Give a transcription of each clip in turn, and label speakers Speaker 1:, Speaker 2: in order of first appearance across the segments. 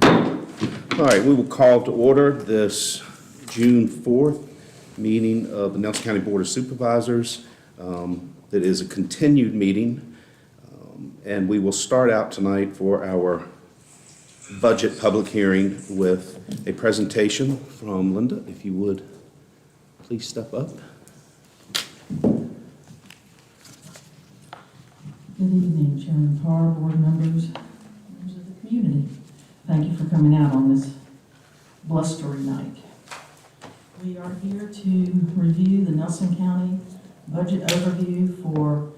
Speaker 1: All right, we will call to order this June 4th meeting of the Nelson County Board of Supervisors. That is a continued meeting, and we will start out tonight for our budget public hearing with a presentation from Linda. If you would, please step up.
Speaker 2: Good evening, Chairman Parr, board members, members of the community. Thank you for coming out on this blustery night. We are here to review the Nelson County budget overview for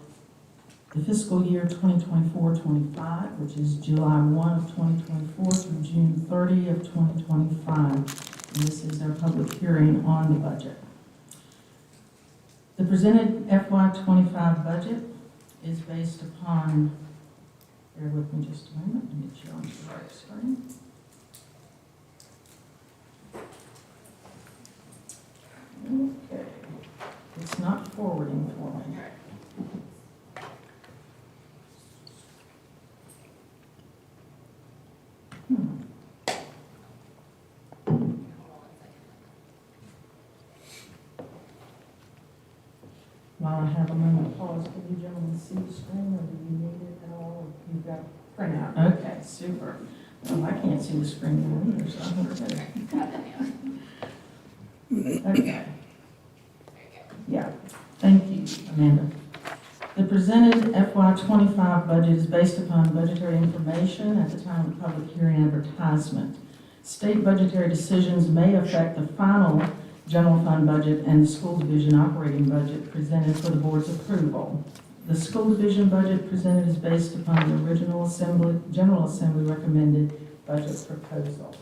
Speaker 2: the fiscal year 2024-25, which is July 1 of 2024 through June 30 of 2025. And this is our public hearing on the budget. The presented FY25 budget is based upon, bear with me just a moment, let me get you on the right screen. Okay, it's not forwarding for me. While I have a moment of pause, can you gentlemen see the screen, or do you need it at all? You've got printout. Okay, super. Well, I can't see the screen either, so I'm okay. Yeah, thank you, Amanda. The presented FY25 budget is based upon budgetary information at the time of the public hearing advertisement. State budgetary decisions may affect the final general fund budget and the school division operating budget presented for the board's approval. The school division budget presented is based upon the original General Assembly recommended budget proposal.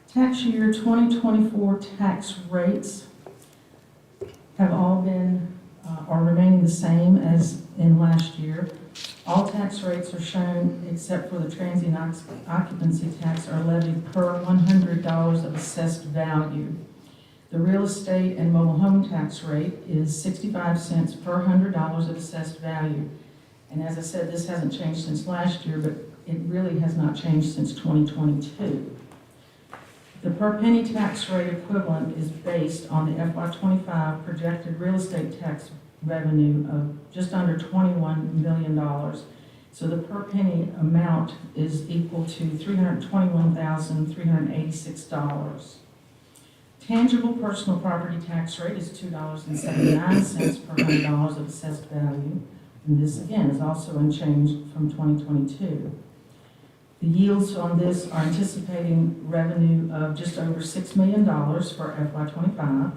Speaker 2: Tax year 2024 tax rates have all been, are remaining the same as in last year. All tax rates are shown except for the transient occupancy tax are levied per $100 of assessed value. The real estate and mobile home tax rate is 65 cents per $100 of assessed value. And as I said, this hasn't changed since last year, but it really has not changed since 2022. The per penny tax rate equivalent is based on the FY25 projected real estate tax revenue of just under $21 million. So the per penny amount is equal to $321,386. Tangible personal property tax rate is $2.79 per $100 of assessed value. And this again is also unchanged from 2022. The yields on this are anticipating revenue of just over $6 million for FY25,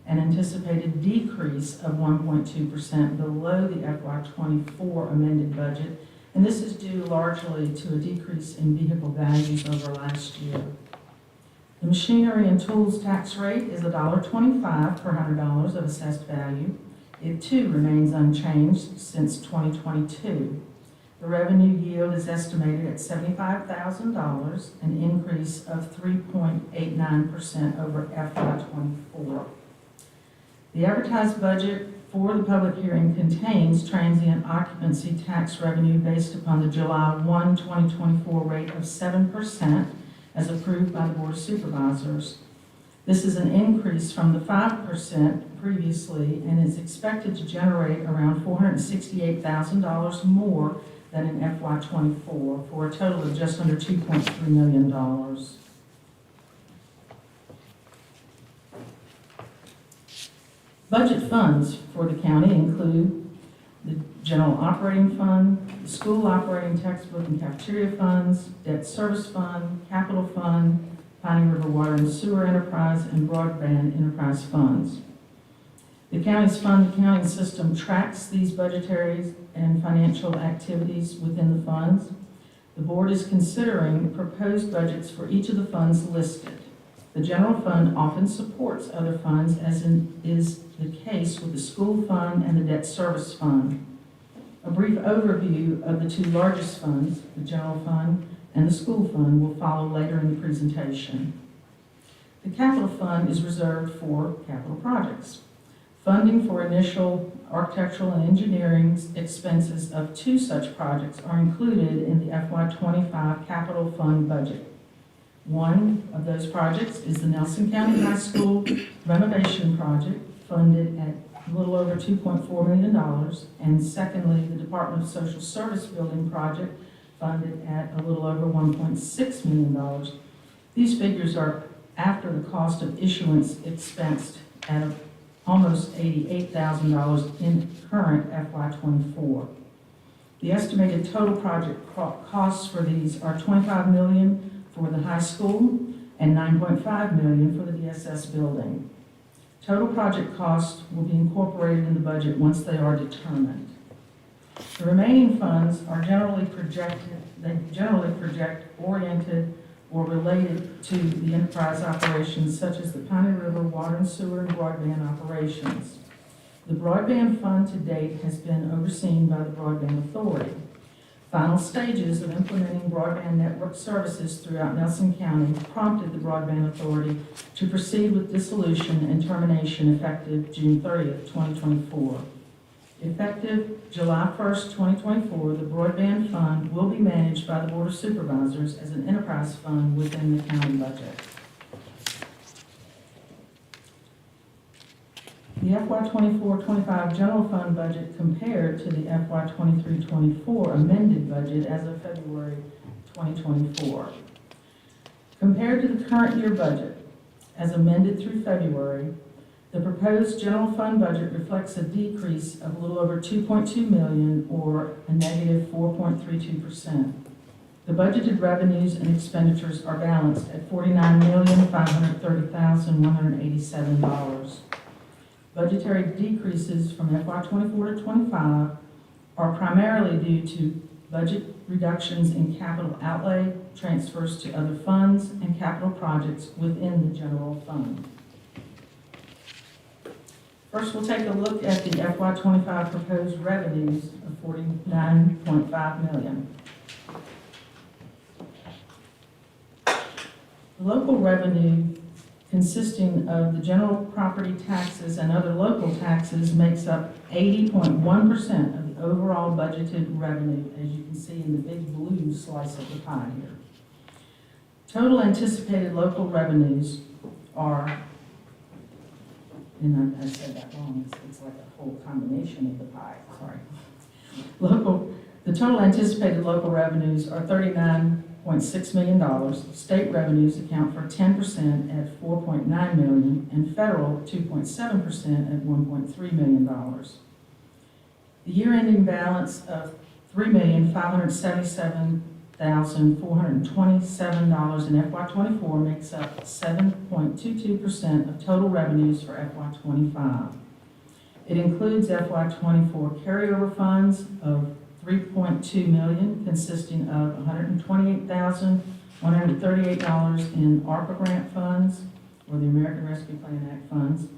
Speaker 2: an anticipated decrease of 1.2% below the FY24 amended budget, and this is due largely to a decrease in vehicle values over last year. The machinery and tools tax rate is $1.25 per $100 of assessed value. It too remains unchanged since 2022. The revenue yield is estimated at $75,000, an increase of 3.89% over FY24. The advertised budget for the public hearing contains transient occupancy tax revenue based upon the July 1, 2024 rate of 7% as approved by the Board of Supervisors. This is an increase from the 5% previously and is expected to generate around $468,000 more than in FY24 for a total of just under $2.3 million. Budget funds for the county include the general operating fund, the school operating textbook and cafeteria funds, debt service fund, capital fund, Piney River Water and Sewer Enterprise, and broadband enterprise funds. The county's fund accounting system tracks these budgetary and financial activities within the funds. The board is considering proposed budgets for each of the funds listed. The general fund often supports other funds, as is the case with the school fund and the debt service fund. A brief overview of the two largest funds, the general fund and the school fund, will follow later in the presentation. The capital fund is reserved for capital projects. Funding for initial architectural and engineering expenses of 2 such projects are included in the FY25 capital fund budget. One of those projects is the Nelson County High School renovation project, funded at a little over $2.4 million. And secondly, the Department of Social Service building project, funded at a little over $1.6 million. These figures are after the cost of issuance expensed at almost $88,000 in current FY24. The estimated total project costs for these are $25 million for the high school and $9.5 million for the DSS building. Total project costs will be incorporated in the budget once they are determined. The remaining funds are generally project oriented or related to the enterprise operations such as the Piney River water and sewer and broadband operations. The broadband fund to date has been overseen by the Broadband Authority. Final stages of implementing broadband network services throughout Nelson County prompted the Broadband Authority to proceed with dissolution and termination effective June 30th, 2024. Effective July 1st, 2024, the broadband fund will be managed by the Board of Supervisors as an enterprise fund within the county budget. The FY24-25 general fund budget compared to the FY23-24 amended budget as of February 2024. Compared to the current year budget, as amended through February, the proposed general fund budget reflects a decrease of a little over $2.2 million, or a negative 4.32%. The budgeted revenues and expenditures are balanced at $49,530,187. Budgetary decreases from FY24 to 25 are primarily due to budget reductions in capital outlay, transfers to other funds, and capital projects within the general fund. First, we'll take a look at the FY25 proposed revenues of $49.5 million. The local revenue, consisting of the general property taxes and other local taxes, makes up 80.1% of the overall budgeted revenue, as you can see in the big blue slice of the pie here. Total anticipated local revenues are, and I said that wrong, it's like a whole combination of the pie, sorry. The total anticipated local revenues are $39.6 million. State revenues account for 10% at $4.9 million, and federal 2.7% at $1.3 million. The year-ending balance of $3,577,427 in FY24 makes up 7.22% of total revenues for FY25. It includes FY24 carryover funds of $3.2 million, consisting of $128,138 in ARPA grant funds, or the American Rescue Plan Act funds,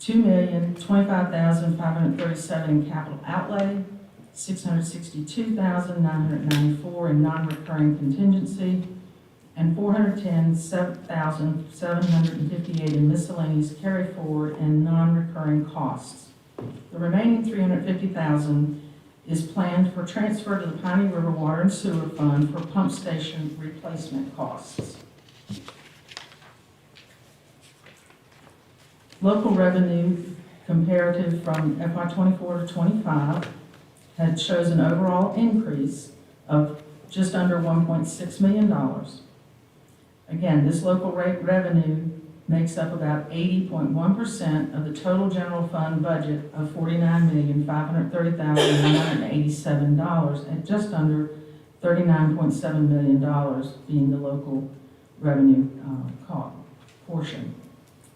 Speaker 2: $2,025,537 in capital outlay, $662,994 in non-recurring contingency, and $410,758 in miscellaneous carry forward and non-recurring costs. The remaining $350,000 is planned for transfer to the Piney River Water and Sewer Fund for pump station replacement costs. Local revenue comparative from FY24 to 25 shows an overall increase of just under $1.6 million. Again, this local rate revenue makes up about 80.1% of the total general fund budget of $49,530,187, and just under $39.7 million being the local revenue portion.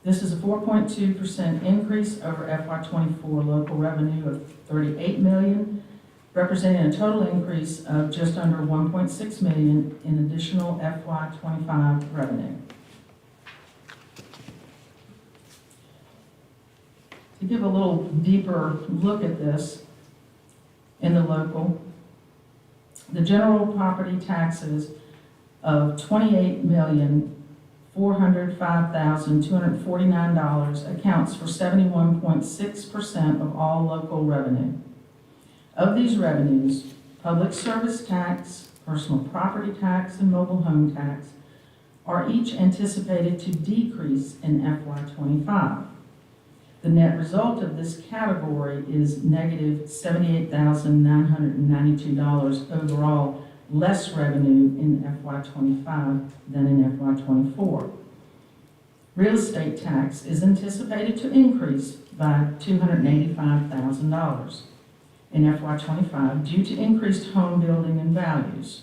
Speaker 2: This is a 4.2% increase over FY24 local revenue of $38 million, representing a total increase of just under $1.6 million in additional FY25 revenue. To give a little deeper look at this in the local, the general property taxes of $28 million $405,249 accounts for 71.6% of all local revenue. Of these revenues, public service tax, personal property tax, and mobile home tax are each anticipated to decrease in FY25. The net result of this category is negative $78,992 overall less revenue in FY25 than in FY24. Real estate tax is anticipated to increase by $285,000 in FY25 due to increased home building and values.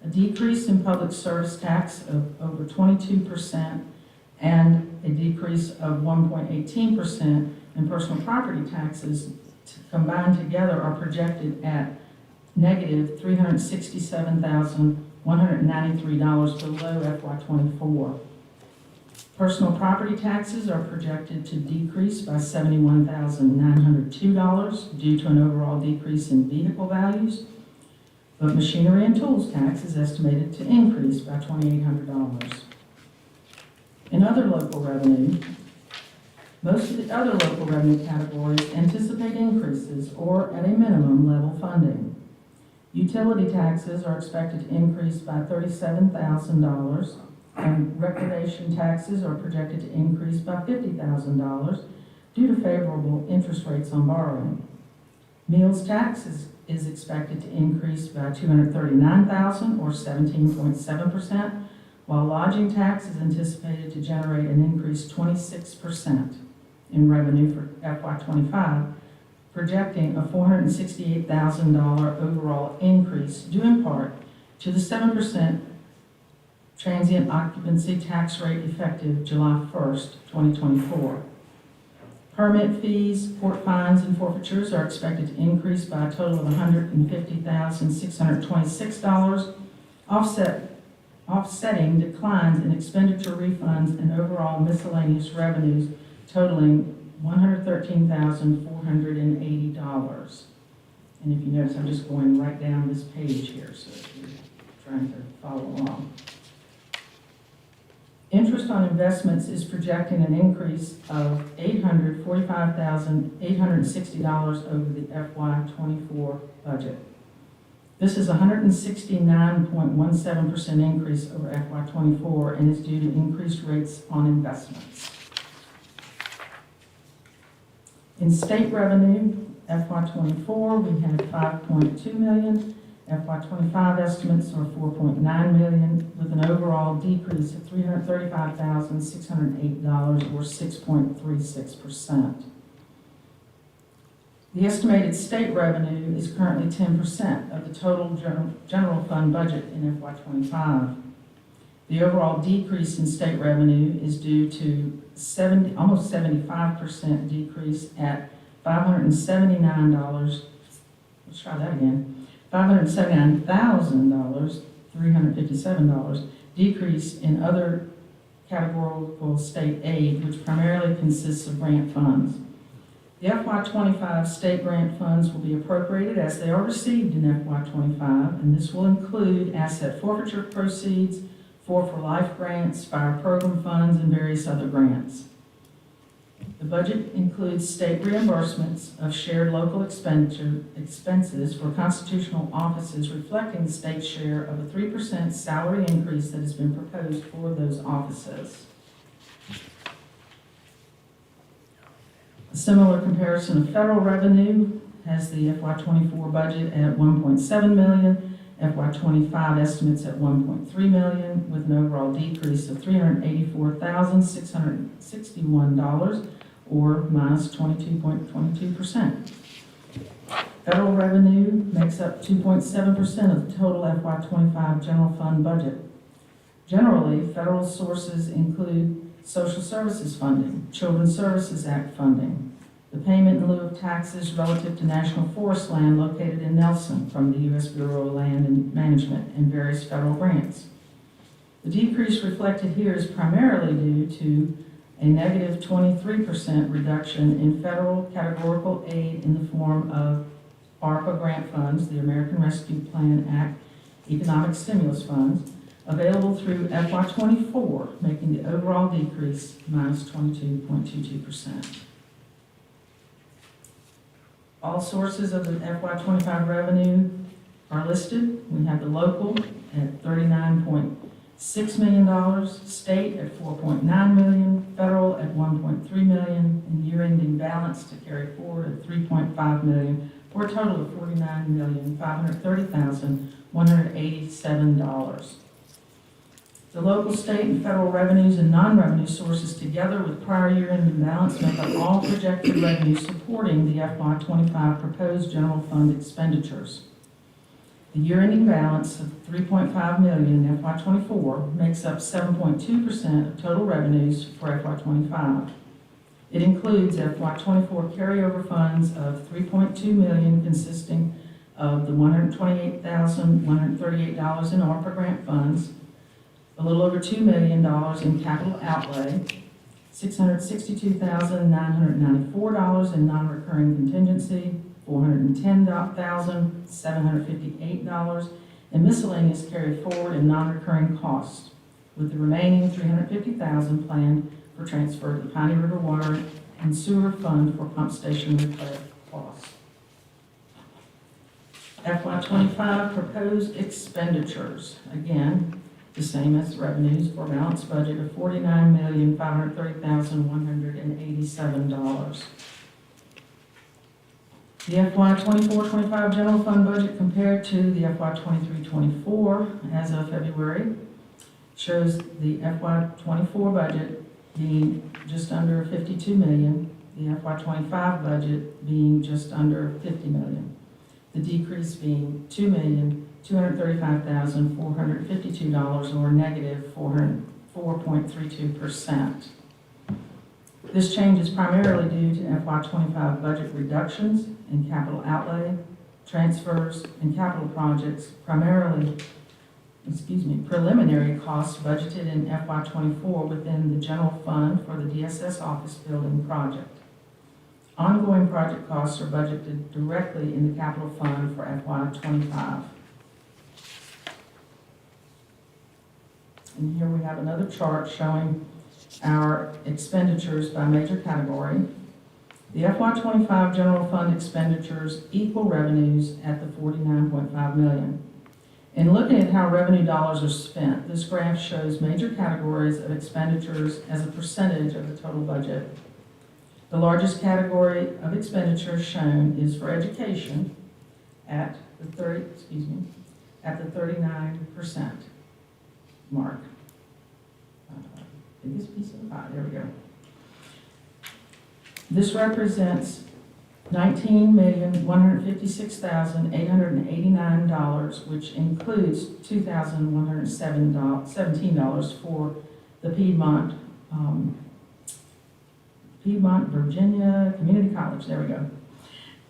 Speaker 2: A decrease in public service tax of over 22% and a decrease of 1.18% in personal property taxes combined together are projected at negative $367,193 below FY24. Personal property taxes are projected to decrease by $71,902 due to an overall decrease in vehicle values, but machinery and tools tax is estimated to increase by $2,800. In other local revenue, most of the other local revenue categories anticipate increases or, at a minimum, level funding. Utility taxes are expected to increase by $37,000, and recordation taxes are projected to increase by $50,000 due to favorable interest rates on borrowing. Meals tax is expected to increase by $239,000 or 17.7%, while lodging tax is anticipated to generate an increase 26% in revenue for FY25, projecting a $468,000 overall increase due in part to the 7% transient occupancy tax rate effective July 1st, 2024. Permit fees, court fines, and forfeitures are expected to increase by a total of $150,626, offsetting declines in expenditure refunds and overall miscellaneous revenues totaling $113,480. And if you notice, I'm just going right down this page here, so if you're trying to follow along. Interest on investments is projecting an increase of $845,860 over the FY24 budget. This is a 169.17% increase over FY24 and is due to increased rates on investments. In state revenue, FY24, we had $5.2 million. FY25 estimates are $4.9 million, with an overall decrease of $335,608 or 6.36%. The estimated state revenue is currently 10% of the total general fund budget in FY25. The overall decrease in state revenue is due to almost 75% decrease at $579. Let's try that again. $579,000, $357 decrease in other categorical state aid, which primarily consists of grant funds. The FY25 state grant funds will be appropriated as they are received in FY25, and this will include asset forfeiture proceeds, 4-for-Life grants, fire program funds, and various other grants. The budget includes state reimbursements of shared local expenses for constitutional offices, reflecting the state's share of a 3% salary increase that has been proposed for those offices. A similar comparison of federal revenue has the FY24 budget at $1.7 million, FY25 estimates at $1.3 million, with an overall decrease of $384,661, or minus 22.22%. Federal revenue makes up 2.7% of the total FY25 general fund budget. Generally, federal sources include social services funding, Children's Services Act funding, the payment in lieu of taxes relative to national forest land located in Nelson from the U.S. Bureau of Land and Management, and various federal grants. The decrease reflected here is primarily due to a negative 23% reduction in federal categorical aid in the form of ARPA grant funds, the American Rescue Plan Act economic stimulus funds, available through FY24, making the overall decrease minus 22.22%. All sources of the FY25 revenue are listed. We have the local at $39.6 million, state at $4.9 million, federal at $1.3 million, and year-ending balance to carry forward at $3.5 million, for a total of $49,530,187. The local, state, and federal revenues and non-revenue sources, together with prior year-ending balance, make up all projected revenues supporting the FY25 proposed general fund expenditures. The year-ending balance of $3.5 million in FY24 makes up 7.2% of total revenues for FY25. It includes FY24 carryover funds of $3.2 million, consisting of the $128,138 in ARPA grant funds, a little over $2 million in capital outlay, $662,994 in non-recurring contingency, $410,758 in miscellaneous carried forward and non-recurring costs, with the remaining $350,000 planned for transfer to the Piney River Water and Sewer Fund for pump station repair costs. FY25 proposed expenditures, again, the same as revenues, for a balanced budget of $49,530,187. The FY24-25 general fund budget compared to the FY23-24 as of February shows the FY24 budget being just under $52 million, the FY25 budget being just under $50 million. The decrease being $2,235,452, or negative 4.32%. This change is primarily due to FY25 budget reductions in capital outlay, transfers, and capital projects, preliminary costs budgeted in FY24 within the general fund for the DSS office building project. Ongoing project costs are budgeted directly in the capital fund for FY25. And here we have another chart showing our expenditures by major category. The FY25 general fund expenditures equal revenues at the $49.5 million. In looking at how revenue dollars are spent, this graph shows major categories of expenditures as a percentage of the total budget. The largest category of expenditures shown is for education at the 39% mark. Biggest piece of the pie, there we go. This represents $19,156,889, which includes $2,117 for the Piedmont Virginia Community College, there we go.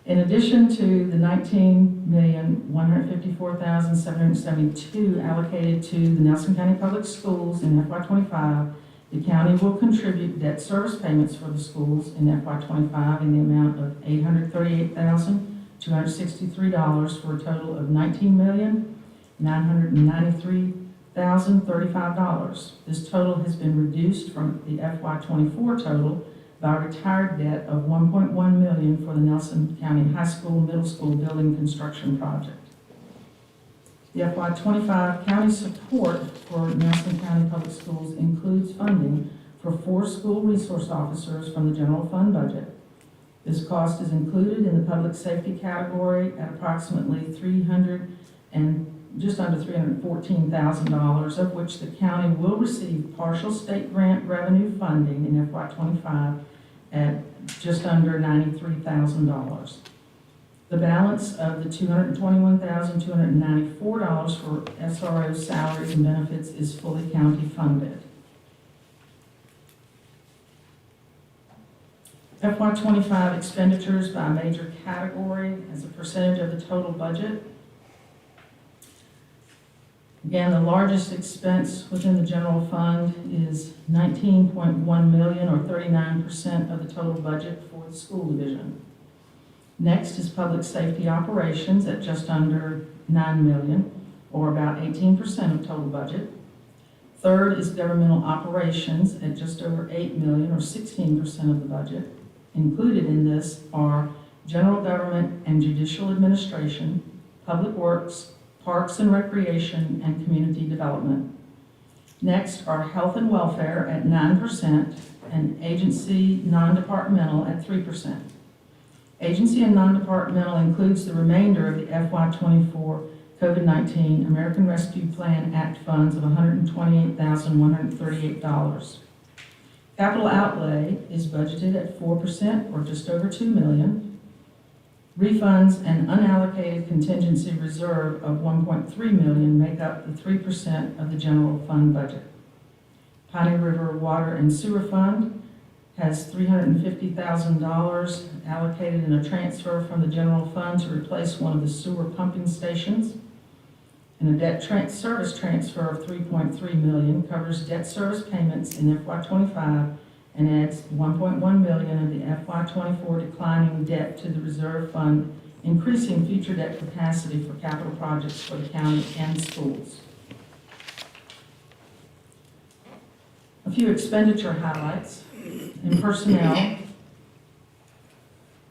Speaker 2: In addition to the $19,154,772 allocated to the Nelson County Public Schools in FY25, the county will contribute debt service payments for the schools in FY25 in the amount of $838,263 for a total of $19,993,035. This total has been reduced from the FY24 total by retired debt of $1.1 million for the Nelson County High School, Middle School building construction project. The FY25 county support for Nelson County Public Schools includes funding for 4 school resource officers from the general fund budget. This cost is included in the public safety category at approximately just under $314,000, of which the county will receive partial state grant revenue funding in FY25 at just under $93,000. The balance of the $221,294 for SRO salaries and benefits is fully county funded. FY25 expenditures by major category as a percentage of the total budget. Again, the largest expense within the general fund is $19.1 million, or 39% of the total budget for the school division. Next is public safety operations at just under $9 million, or about 18% of total budget. Third is governmental operations at just over $8 million, or 16% of the budget. Included in this are general government and judicial administration, public works, parks and recreation, and community development. Next are health and welfare at 9% and agency non-departmental at 3%. Agency and non-departmental includes the remainder of the FY24 COVID-19 American Rescue Plan Act funds of $128,138. Capital outlay is budgeted at 4%, or just over $2 million. Refunds and unallocated contingency reserve of $1.3 million make up the 3% of the general fund budget. Piney River Water and Sewer Fund has $350,000 allocated in a transfer from the general fund to replace one of the sewer pumping stations. And a debt service transfer of $3.3 million covers debt service payments in FY25 and adds $1.1 million of the FY24 declining debt to the reserve fund, increasing future debt capacity for capital projects for the county and schools. A few expenditure highlights. In personnel,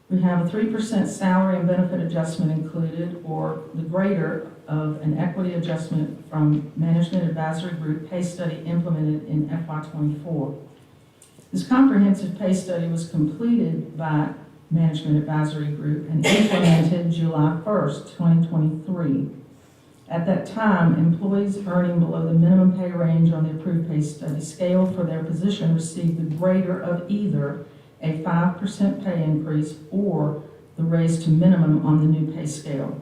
Speaker 2: we have a 3% salary and benefit adjustment included, or the greater of an equity adjustment from Management Advisory Group pay study implemented in FY24. This comprehensive pay study was completed by Management Advisory Group and implemented July 1st, 2023. At that time, employees earning below the minimum pay range on the approved pay study scale for their position received the greater of either a 5% pay increase or the raise to minimum on the new pay scale.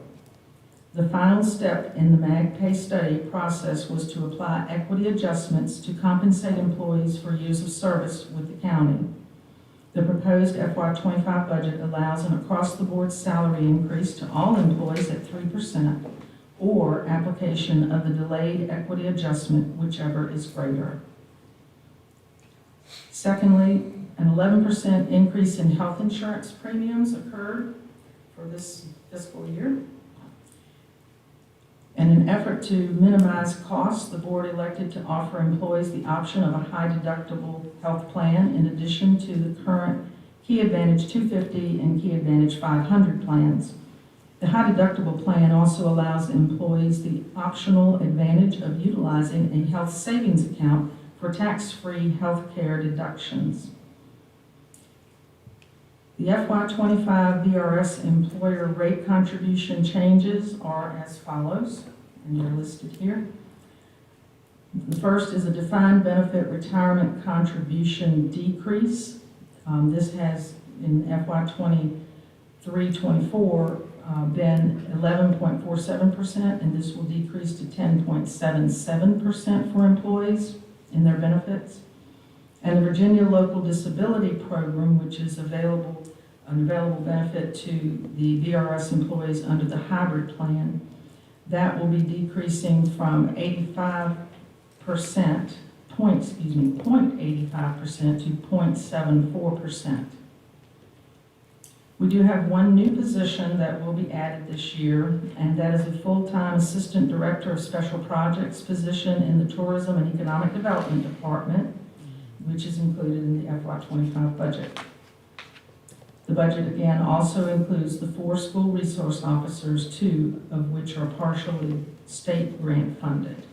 Speaker 2: The final step in the MAG pay study process was to apply equity adjustments to compensate employees for years of service with the county. The proposed FY25 budget allows an across-the-board salary increase to all employees at 3%, or application of the delayed equity adjustment, whichever is greater. Secondly, an 11% increase in health insurance premiums occurred for this fiscal year. In an effort to minimize costs, the board elected to offer employees the option of a high deductible health plan in addition to the current Key Advantage 250 and Key Advantage 500 plans. The high deductible plan also allows employees the optional advantage of utilizing a health savings account for tax-free health care deductions. The FY25 VRS employer rate contribution changes are as follows, and they're listed here. The first is a defined benefit retirement contribution decrease. This has in FY23-24 been 11.47%, and this will decrease to 10.77% for employees in their benefits. And the Virginia Local Disability Program, which is an available benefit to the VRS employees under the hybrid plan, that will be decreasing from 0.85% to 0.74%. We do have one new position that will be added this year, and that is a full-time Assistant Director of Special Projects position in the Tourism and Economic Development Department, which is included in the FY25 budget. The budget again also includes the 4 school resource officers, 2 of which are partially state grant funded.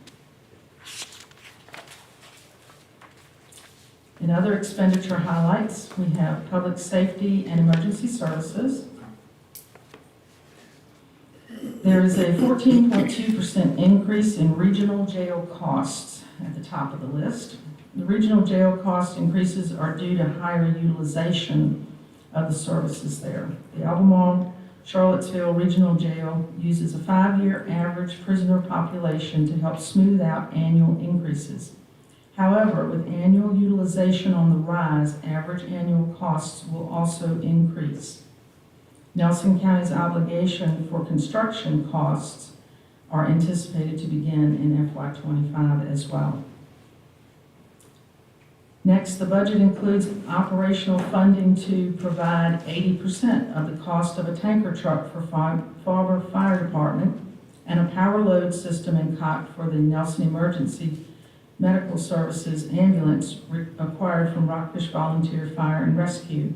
Speaker 2: In other expenditure highlights, we have public safety and emergency services. There is a 14.2% increase in regional jail costs at the top of the list. The regional jail cost increases are due to higher utilization of the services there. The Albemarle Charlottesville Regional Jail uses a 5-year average prisoner population to help smooth out annual increases. However, with annual utilization on the rise, average annual costs will also increase. Nelson County's obligation for construction costs are anticipated to begin in FY25 as well. Next, the budget includes operational funding to provide 80% of the cost of a tanker truck for Faber Fire Department and a power load system and cot for the Nelson Emergency Medical Services ambulance acquired from Rockfish Volunteer Fire and Rescue.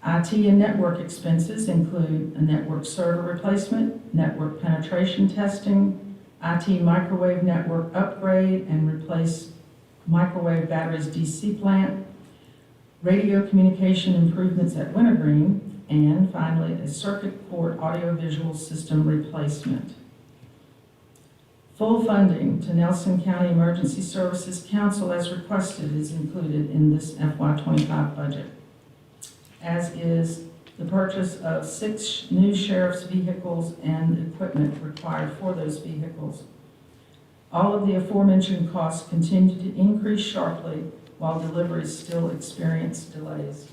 Speaker 2: IT and network expenses include a network server replacement, network penetration testing, IT microwave network upgrade and replace microwave batteries DC plant, radio communication improvements at Wintergreen, and finally, a circuit court audiovisual system replacement. Full funding to Nelson County Emergency Services Council as requested is included in this FY25 budget, as is the purchase of 6 new sheriff's vehicles and equipment required for those vehicles. All of the aforementioned costs continue to increase sharply while deliveries still experience delays.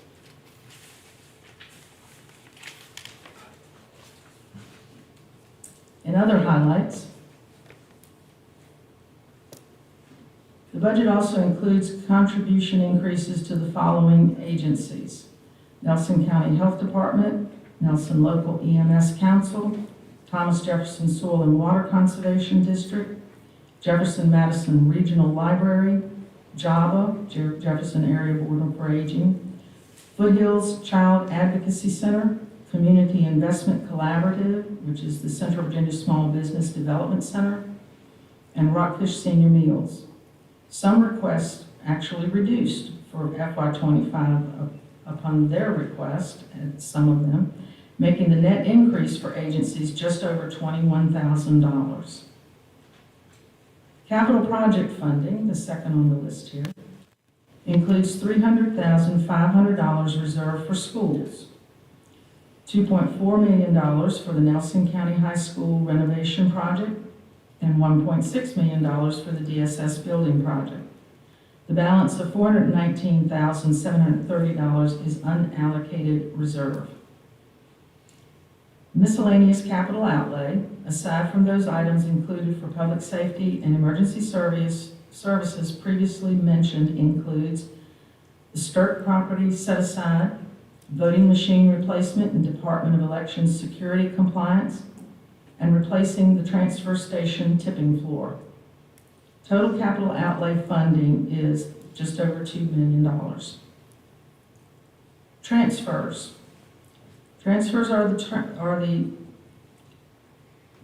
Speaker 2: In other highlights, the budget also includes contribution increases to the following agencies: Nelson County Health Department, Nelson Local EMS Council, Thomas Jefferson Soil and Water Conservation District, Jefferson Madison Regional Library, JAVA, Jefferson Area Board for Aging, Foothills Child Advocacy Center, Community Investment Collaborative, which is the Central Virginia Small Business Development Center, and Rockfish Senior Meals. Some requests actually reduced for FY25 upon their request, and some of them, making the net increase for agencies just over $21,000. Capital project funding, the second on the list here, includes $300,500 reserved for schools, $2.4 million for the Nelson County High School renovation project, and $1.6 million for the DSS building project. The balance of $419,730 is unallocated reserve. Miscellaneous capital outlay, aside from those items included for public safety and emergency services previously mentioned, includes the Stirk property set aside, voting machine replacement and Department of Elections security compliance, and replacing the transfer station tipping floor. Total capital outlay funding is just over $2 million. Transfers. Transfers are the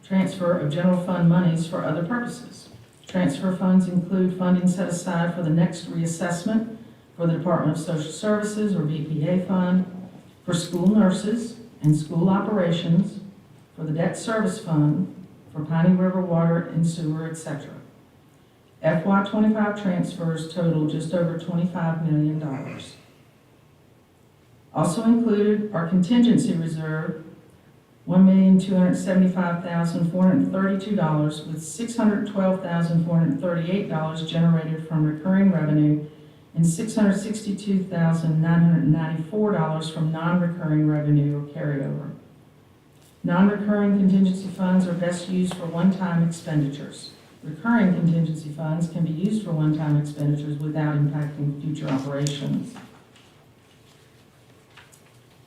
Speaker 2: transfer of general fund monies for other purposes. Transfer funds include funding set aside for the next reassessment for the Department of Social Services or BPA fund, for school nurses and school operations, for the debt service fund, for Piney River water and sewer, etc. FY25 transfers total just over $25 million. Also included are contingency reserve, $1,275,432, with $612,438 generated from recurring revenue and $662,994 from non-recurring revenue or carryover. Non-recurring contingency funds are best used for one-time expenditures. Recurring contingency funds can be used for one-time expenditures without impacting future operations.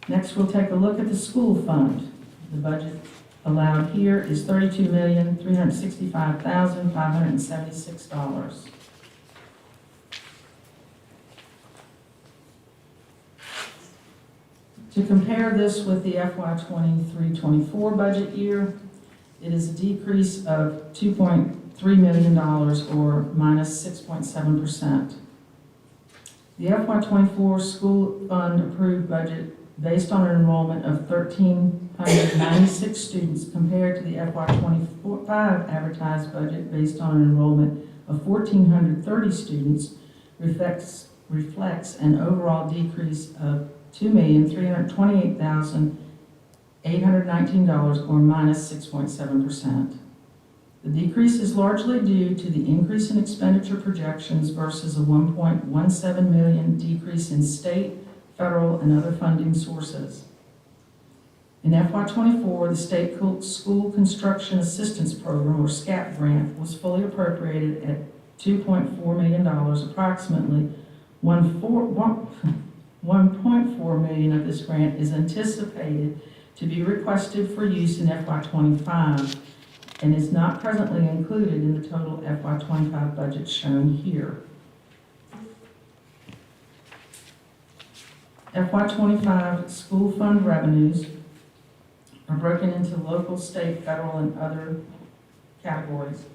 Speaker 2: Next, we'll take a look at the school fund. The budget allowed here is $32,365,576. To compare this with the FY23-24 budget year, it is a decrease of $2.3 million or minus 6.7%. The FY24 school fund approved budget based on an enrollment of 1,396 students compared to the FY25 advertised budget based on an enrollment of 1,430 students reflects an overall decrease of $2,328,819 or minus 6.7%. The decrease is largely due to the increase in expenditure projections versus a $1.17 million decrease in state, federal, and other funding sources. In FY24, the State School Construction Assistance Program, or SCAP grant, was fully appropriated at $2.4 million, approximately $1.4 million of this grant is anticipated to be requested for use in FY25, and is not presently included in the total FY25 budget shown here. FY25 school fund revenues are broken into local, state, federal, and other categories,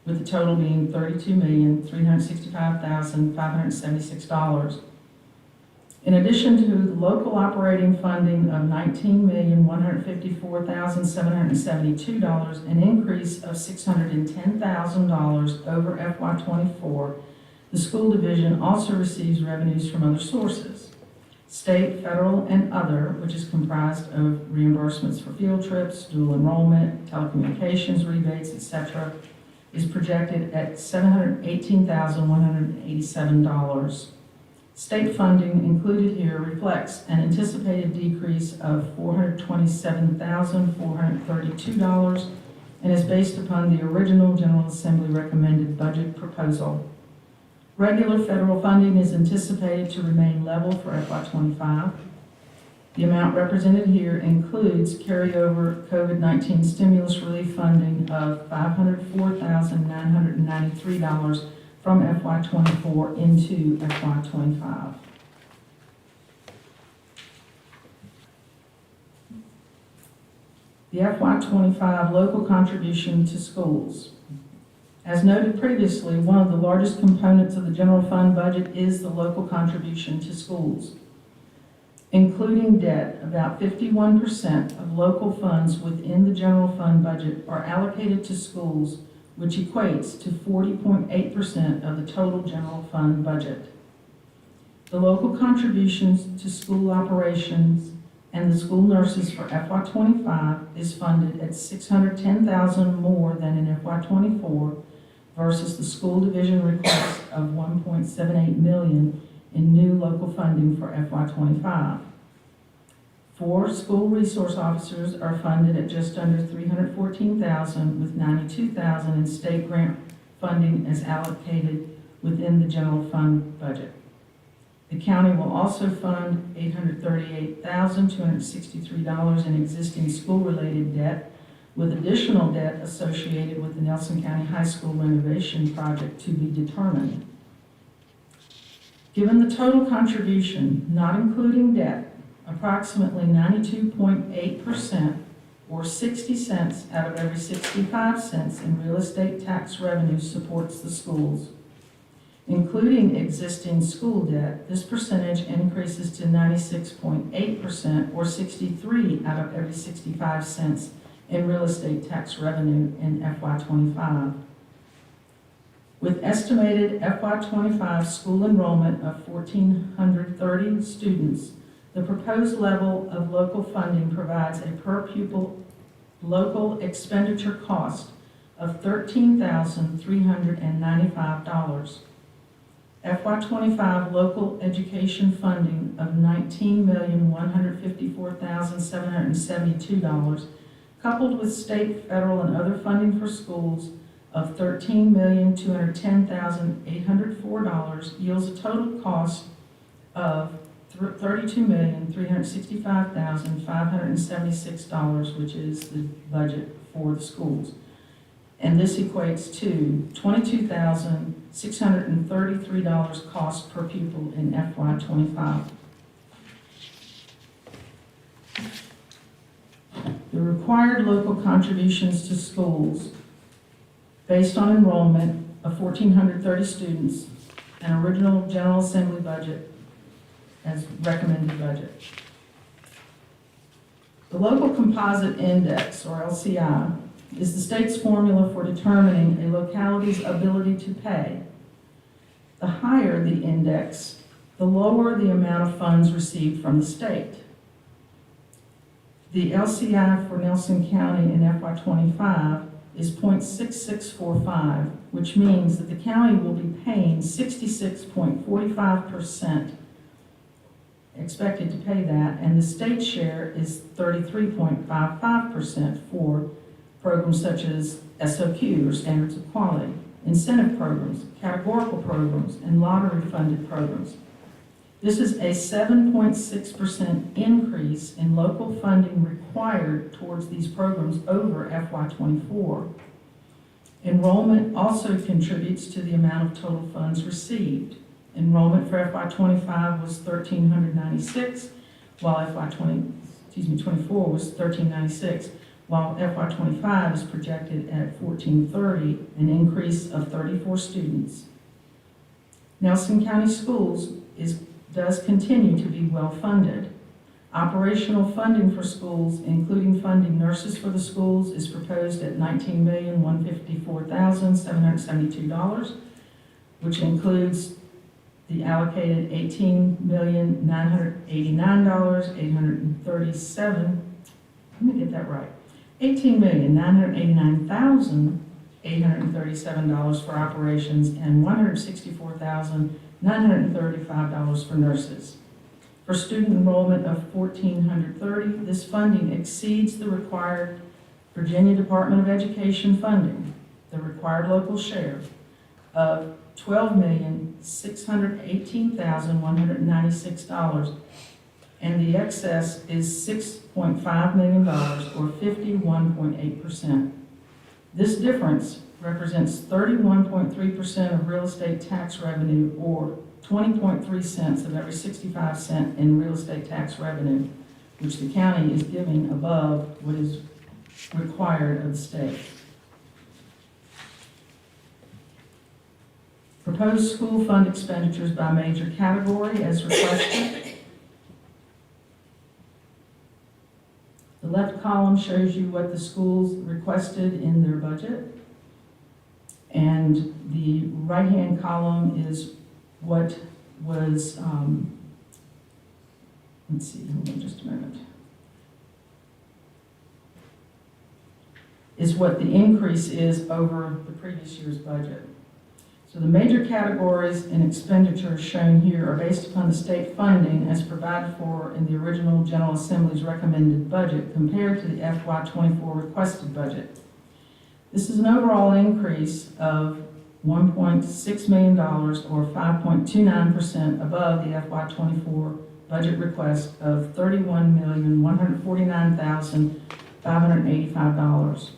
Speaker 2: with the total being $32,365,576. In addition to the local operating funding of $19,154,772, an increase of $610,000 over FY24, the school division also receives revenues from other sources. State, federal, and other, which is comprised of reimbursements for field trips, dual enrollment, telecommunications rebates, etc., is projected at $718,187. State funding included here reflects an anticipated decrease of $427,432 and is based upon the original General Assembly recommended budget proposal. Regular federal funding is anticipated to remain level for FY25. The amount represented here includes carryover COVID-19 stimulus relief funding of $504,993 from FY24 into FY25. The FY25 local contribution to schools. As noted previously, one of the largest components of the general fund budget is the local contribution to schools. Including debt, about 51% of local funds within the general fund budget are allocated to schools, which equates to 40.8% of the total general fund budget. The local contributions to school operations and the school nurses for FY25 is funded at $610,000 more than in FY24 versus the school division request of $1.78 million in new local funding for FY25. 4 school resource officers are funded at just under $314,000, with $92,000 in state grant funding as allocated within the general fund budget. The county will also fund $838,263 in existing school-related debt, with additional debt associated with the Nelson County High School renovation project to be determined. Given the total contribution, not including debt, approximately 92.8%, or 60 cents out of every 65 cents in real estate tax revenue supports the schools. Including existing school debt, this percentage increases to 96.8%, or 63 out of every 65 cents in real estate tax revenue in FY25. With estimated FY25 school enrollment of 1,430 students, the proposed level of local funding provides a per pupil local expenditure cost of $13,395. FY25 local education funding of $19,154,772, coupled with state, federal, and other funding for schools of $13,210,804, yields a total cost of $32,365,576, which is the budget for the schools. And this equates to $22,633 cost per pupil in FY25. The required local contributions to schools based on enrollment of 1,430 students and original General Assembly budget as recommended budget. The Local Composite Index, or LCI, is the state's formula for determining a locality's ability to pay. The higher the index, the lower the amount of funds received from the state. The LCI for Nelson County in FY25 is 0.6645, which means that the county will be paying 66.45%, expected to pay that, and the state share is 33.55% for programs such as SOQ, or Standards of Quality, incentive programs, categorical programs, and lottery-funded programs. This is a 7.6% increase in local funding required towards these programs over FY24. Enrollment also contributes to the amount of total funds received. Enrollment for FY25 was 1,396, while FY24 was 1,396, while FY25 is projected at 1,430, an increase of 34 students. Nelson County Schools does continue to be well-funded. Operational funding for schools, including funding nurses for the schools, is proposed at $19,154,772, which includes the allocated $18,989,837. Let me get that right. $18,989,837 for operations and $164,935 for nurses. For student enrollment of 1,430, this funding exceeds the required Virginia Department of Education funding, the required local share of $12,618,196, and the excess is $6.5 million, or 51.8%. This difference represents 31.3% of real estate tax revenue, or 20.3 cents of every 65 cents in real estate tax revenue, which the county is giving above what is required of the state. Proposed school fund expenditures by major category as requested. The left column shows you what the schools requested in their budget, and the right-hand column is what was, let's see, hold on just a moment, is what the increase is over the previous year's budget. So the major categories and expenditures shown here are based upon the state funding as provided for in the original General Assembly's recommended budget compared to the FY24 requested budget. This is an overall increase of $1.6 million, or 5.29% above the FY24 budget request of $31,149,585.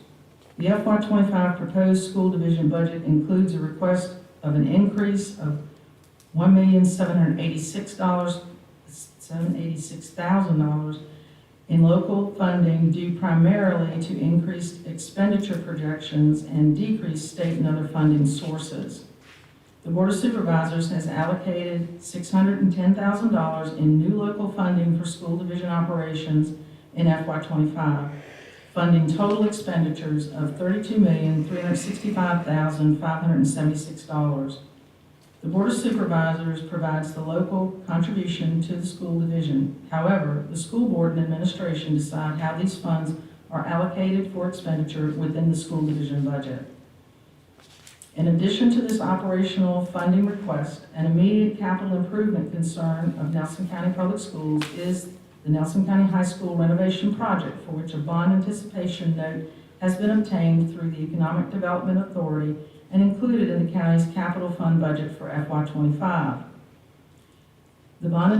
Speaker 2: The FY25 proposed school division budget includes a request of an increase of $1,786,000 in local funding due primarily to increased expenditure projections and decreased state and other funding sources. The Board of Supervisors has allocated $610,000 in new local funding for school division operations in FY25, funding total expenditures of $32,365,576. The Board of Supervisors provides the local contribution to the school division. However, the school board and administration decide how these funds are allocated for expenditure within the school division budget. In addition to this operational funding request, an immediate capital improvement concern of Nelson County Public Schools is the Nelson County High School renovation project, for which a bond anticipation note has been obtained through the Economic Development Authority and included in the county's capital fund budget for FY25. The bond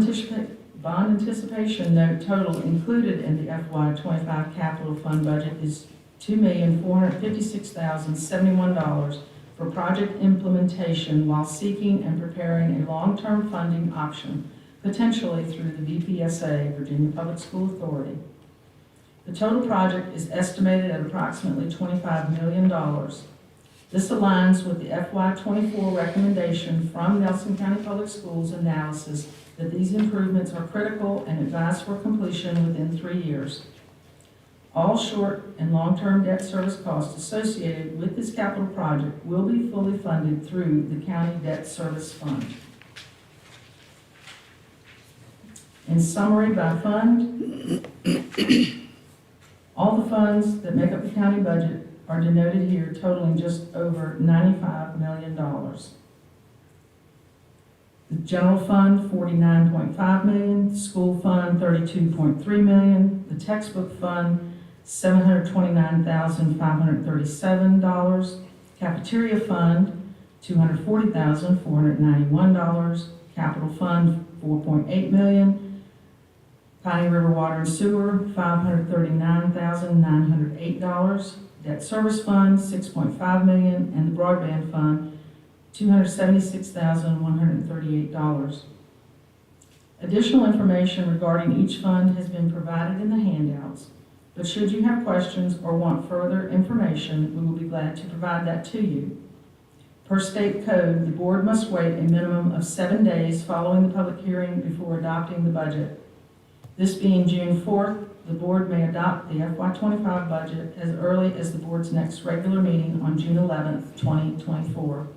Speaker 2: anticipation note total included in the FY25 capital fund budget is $2,456,071 for project implementation while seeking and preparing a long-term funding option, potentially through the VPSA, Virginia Public School Authority. The total project is estimated at approximately $25 million. This aligns with the FY24 recommendation from Nelson County Public Schools analysis that these improvements are critical and advised for completion within 3 years. All short and long-term debt service costs associated with this capital project will be fully funded through the county debt service fund. In summary by fund, all the funds that make up the county budget are denoted here, totaling just over $95 million. The general fund, $49.5 million, school fund, $32.3 million, the textbook fund, $729,537, cafeteria fund, $240,491, capital fund, $4.8 million, Piney River Water and Sewer, $539,908, Debt Service Fund, $6.5 million, and the Broadband Fund, $276,138. Additional information regarding each fund has been provided in the handouts, but should you have questions or want further information, we will be glad to provide that to you. Per state code, the board must wait a minimum of 7 days following the public hearing before adopting the budget. This being June 4th, the board may adopt the FY25 budget as early as the board's next regular meeting on June 11th, 2024.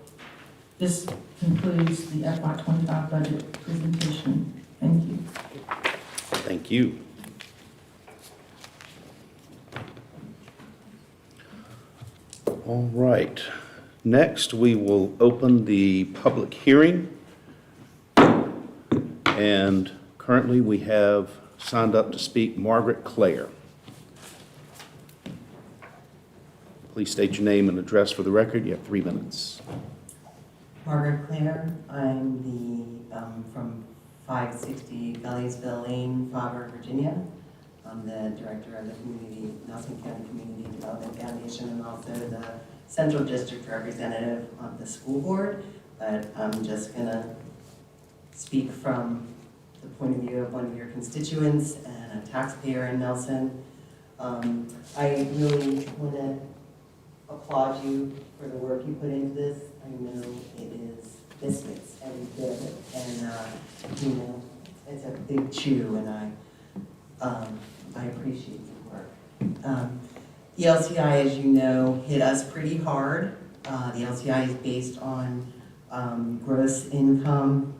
Speaker 2: This concludes the FY25 budget presentation. Thank you.
Speaker 1: Thank you. All right. Next, we will open the public hearing. And currently, we have signed up to speak Margaret Clare. Please state your name and address for the record. You have 3 minutes.
Speaker 3: Margaret Clare, I'm from 560 Belliesville Lane, Faubourg, Virginia. I'm the director of the Nelson County Community Development Foundation, and also the Central District representative of the school board. But I'm just gonna speak from the point of view of one of your constituents and a taxpayer in Nelson. I really want to applaud you for the work you put into this. I know it is biscuits, every bit of it, and you know, it's a big chew, and I appreciate your work. The LCI, as you know, hit us pretty hard. The LCI is based on gross income,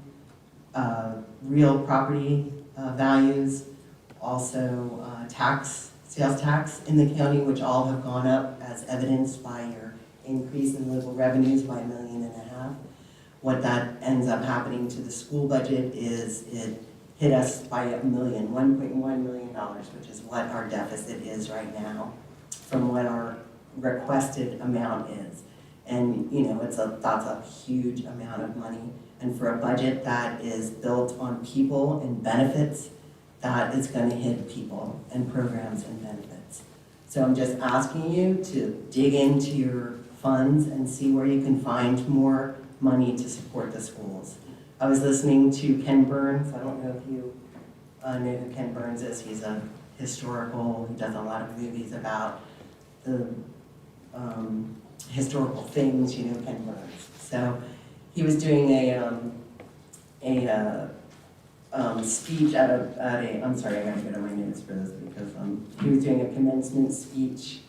Speaker 3: real property values, also sales tax in the county, which all have gone up as evidenced by your increase in local revenues by $1.5 million. What that ends up happening to the school budget is it hit us by $1.1 million, which is what our deficit is right now from what our requested amount is. And you know, that's a huge amount of money. And for a budget that is built on people and benefits, that is going to hit people and programs and benefits. So I'm just asking you to dig into your funds and see where you can find more money to support the schools. I was listening to Ken Burns. I don't know if you know who Ken Burns is. He's a historical, he does a lot of movies about the historical things, you know, Ken Burns. So he was doing a speech at a, I'm sorry, I gotta go to my notes for this because he was doing a commencement speech,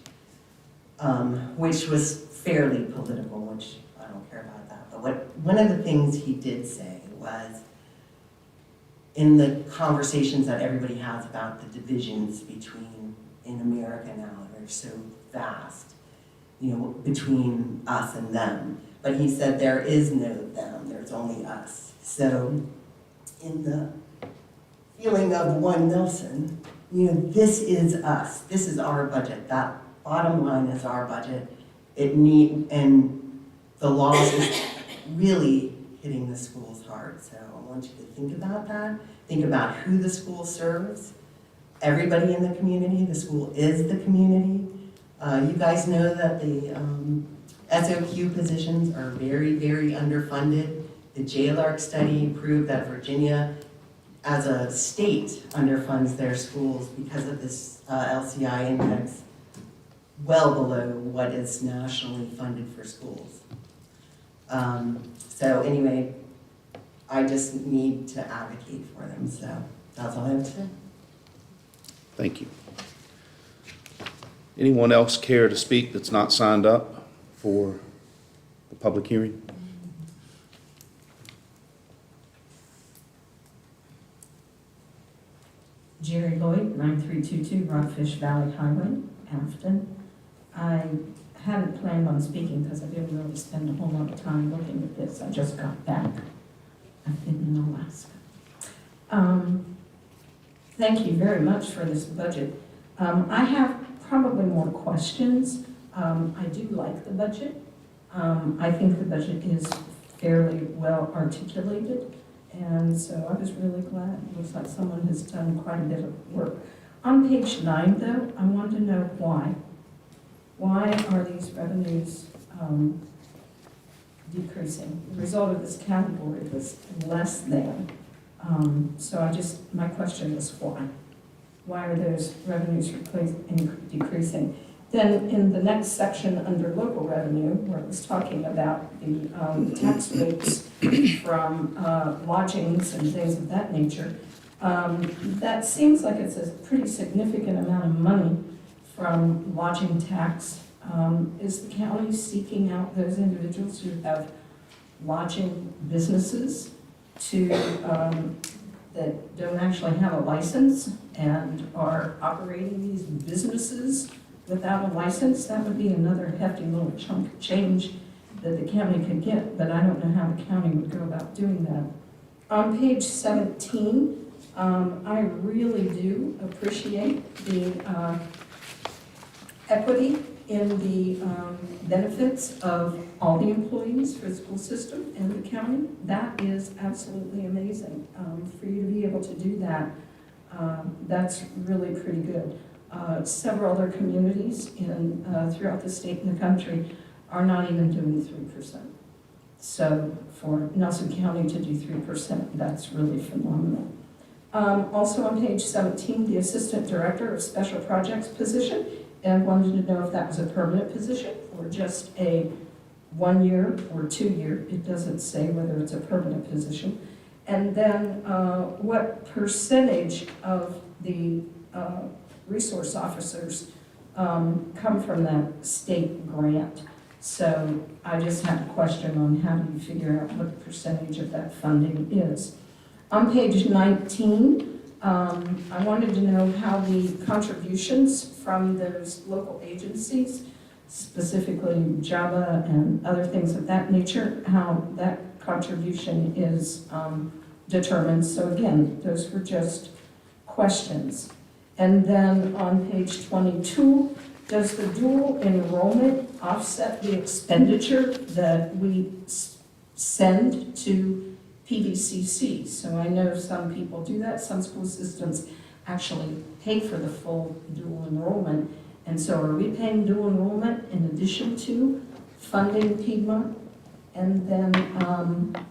Speaker 3: which was fairly political, which I don't care about that. But one of the things he did say was, in the conversations that everybody has about the divisions in America now, they're so vast, you know, between us and them. But he said there is no them, there's only us. So in the feeling of one Nelson, you know, this is us. This is our budget. That bottom line is our budget. And the loss is really hitting the schools hard. So I want you to think about that. Think about who the school serves. Everybody in the community. The school is the community. You guys know that the SOQ positions are very, very underfunded. The JLARC study proved that Virginia, as a state, underfunds their schools because of this LCI index, well below what is nationally funded for schools. So anyway, I just need to advocate for them, so that's all I have to say.
Speaker 1: Thank you. Anyone else care to speak that's not signed up for the public hearing?
Speaker 2: Jerry Lloyd, 9322 Rockfish Valley Highway, Afton. I hadn't planned on speaking because I didn't really spend a whole lot of time looking at this. I just got back. I've been in Alaska. Thank you very much for this budget. I have probably more questions. I do like the budget. I think the budget is fairly well articulated. And so I was really glad. It looks like someone has done quite a bit of work. On page 9, though, I want to know why. why are these revenues decreasing? The result of this category was less than. So my question is why? Why are those revenues decreasing? Then in the next section under local revenue, where it was talking about the tax rates from lodgings and things of that nature, that seems like it's a pretty significant amount of money from lodging tax. Is the county seeking out those individuals who have lodging businesses that don't actually have a license and are operating these businesses without a license? That would be another hefty little chunk of change that the county could get, but I don't know how the county would go about doing that. On page 17, I really do appreciate the equity in the benefits of all the employees for the school system and the county. That is absolutely amazing. For you to be able to do that, that's really pretty good. Several other communities throughout the state and the country are not even doing 3%. So for Nelson County to do 3%, that's really phenomenal. Also on page 17, the Assistant Director of Special Projects position, and wanted to know if that was a permanent position or just a 1 year or 2 year. It doesn't say whether it's a permanent position. And then what percentage of the resource officers come from that state grant? So I just have a question on how do you figure out what the percentage of that funding is. On page 19, I wanted to know how the contributions from those local agencies, specifically JABA and other things of that nature, how that contribution is determined. So again, those were just questions. And then on page 22, does the dual enrollment offset the expenditure that we send to PVCC? So I know some people do that. Some school systems actually pay for the full dual enrollment. And so are we paying dual enrollment in addition to funding Piedmont? And then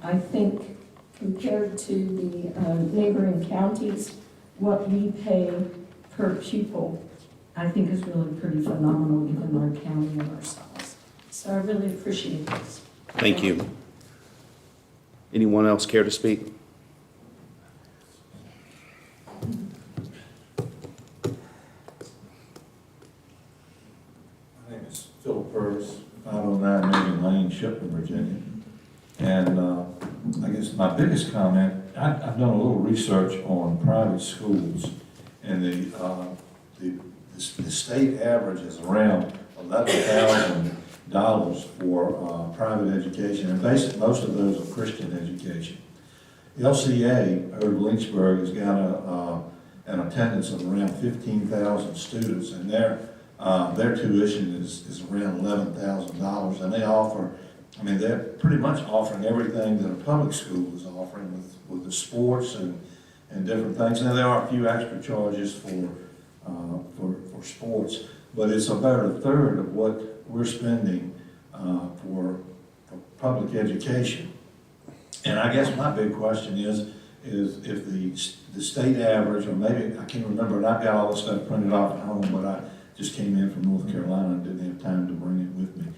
Speaker 2: I think compared to the neighboring counties, what we pay per pupil, I think is really pretty phenomenal given our county and our size. So I really appreciate this.
Speaker 1: Thank you. Anyone else care to speak?
Speaker 4: My name is Phil Purvis, 509 Million Lane, Shipman, Virginia. And I guess my biggest comment, I've done a little research on private schools, and the state average is around $11,000 for private education, and basically most of those are Christian education. The LCA over Lynchburg has got an attendance of around 15,000 students, and their tuition is around $11,000, and they offer, I mean, they're pretty much offering everything that a public school is offering with the sports and different things. Now, there are a few extra charges for sports, but it's about a third of what we're spending for public education. And I guess my big question is if the state average, or maybe, I can't remember, and I've got all this stuff printed off at home, but I just came in from North Carolina and didn't have time to bring it with me.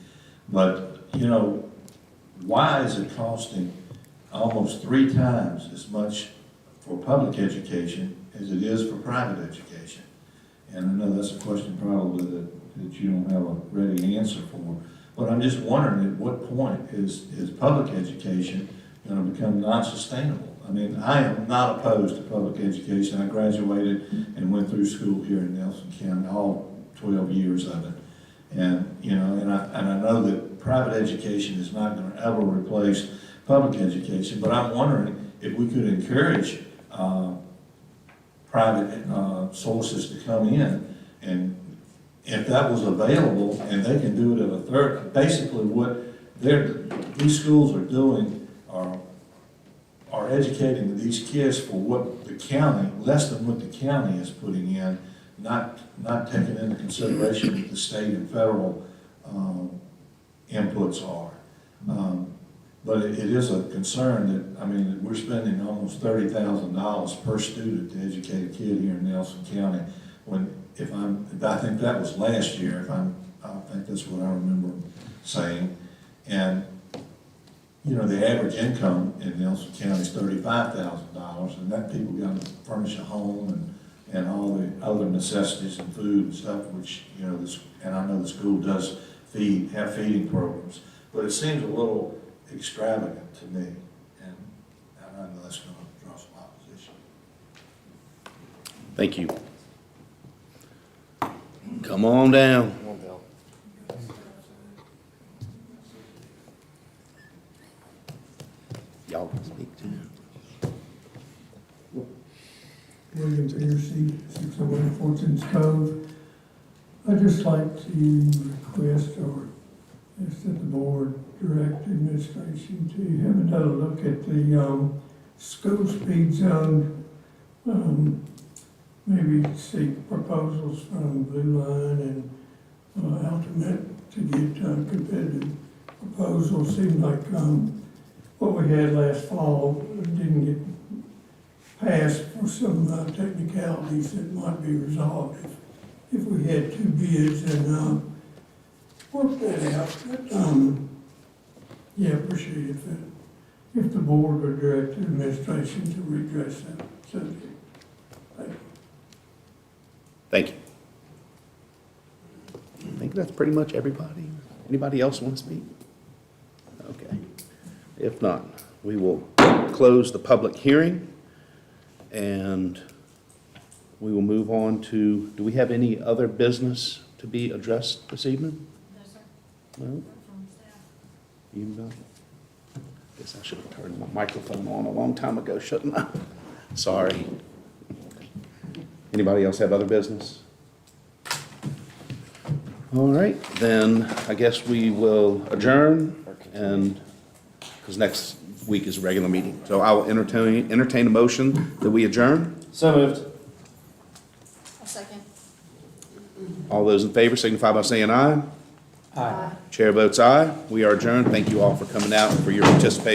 Speaker 4: But, you know, why is it costing almost 3 times as much for public education as it is for private education? And I know that's a question probably that you don't have a ready answer for, but I'm just wondering at what point is public education going to become non-sustainable? I mean, I am not opposed to public education. I graduated and went through school here in Nelson County, all 12 years of it. And, you know, and I know that private education is not going to ever replace public education, but I'm wondering if we could encourage private sources to come in, and if that was available and they can do it at a third, basically what these schools are doing are educating these kids for what the county, less than what the county is putting in not taking into consideration what the state and federal inputs are. But it is a concern that, I mean, that we're spending almost $30,000 per student to educate a kid here in Nelson County. I think that was last year, I think that's what I remember saying. And, you know, the average income in Nelson County is $35,000, and that people got to furnish a home and all the other necessities and food and stuff, which, you know, and I know the school does have feeding programs, but it seems a little extravagant to me, and I know that's going to draw some opposition.
Speaker 1: Thank you. Come on down. Y'all can speak to
Speaker 5: William Peterson, 601 Fortune's Cove. I'd just like to request or ask that the board direct administration to have another look at the school speed zone. Maybe seek proposals from Blue Line and Ultimate to get competitive proposals. Seemed like what we had last fall didn't get passed for some technicalities that might be resolved if we had two bids and work that out. But, yeah, appreciate it if the board would direct the administration to redress that subject. Thank you.
Speaker 1: Thank you. I think that's pretty much everybody. Anybody else want to speak? Okay. If not, we will close the public hearing, and we will move on to, do we have any other business to be addressed this evening?
Speaker 6: No, sir.
Speaker 1: No?
Speaker 6: From staff.
Speaker 1: You know? Guess I should have turned my microphone on a long time ago, shouldn't I? Sorry. Anybody else have other business? All right, then I guess we will adjourn, and, because next week is a regular meeting. So I will entertain a motion that we adjourn.
Speaker 7: So moved.
Speaker 6: A second.
Speaker 1: All those in favor signify by saying aye.
Speaker 7: Aye.
Speaker 1: Chair votes aye. We are adjourned. Thank you all for coming out and for your participation.